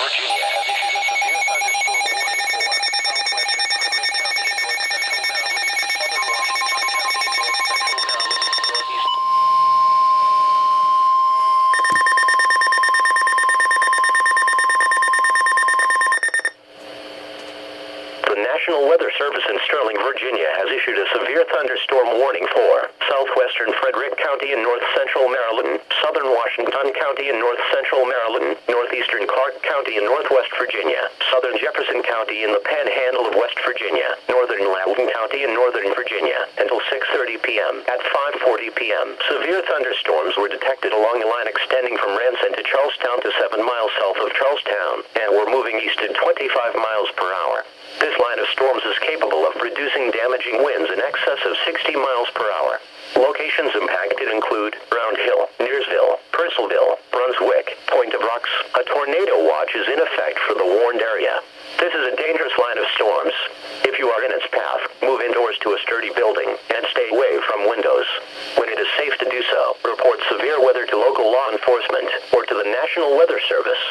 Virginia has issued a severe thunderstorm warning for southwestern Frederick County in north central Maryland, southern Washington County in north central Maryland, northeast. The National Weather Service in Sterling, Virginia has issued a severe thunderstorm warning for southwestern Frederick County in north central Maryland, southern Washington County in north central Maryland, northeastern Clarke County in northwest Virginia, southern Jefferson County in the panhandle of West Virginia, northern Loudoun County in northern Virginia, until 6:30 p.m. At 5:40 p.m., severe thunderstorms were detected along the line extending from Ranson to Charlestown to 7 miles south of Charlestown, and were moving east at 25 miles per hour. This line of storms is capable of producing damaging winds in excess of 60 miles per hour. Locations impacted include Round Hill, Nearsville, Purcellville, Brunswick, Point of Rocks. A tornado watch is in effect for the warned area. This is a dangerous line of storms. If you are in its path, move indoors to a sturdy building and stay away from windows. When it is safe to do so, report severe weather to local law enforcement or to the National Weather Service.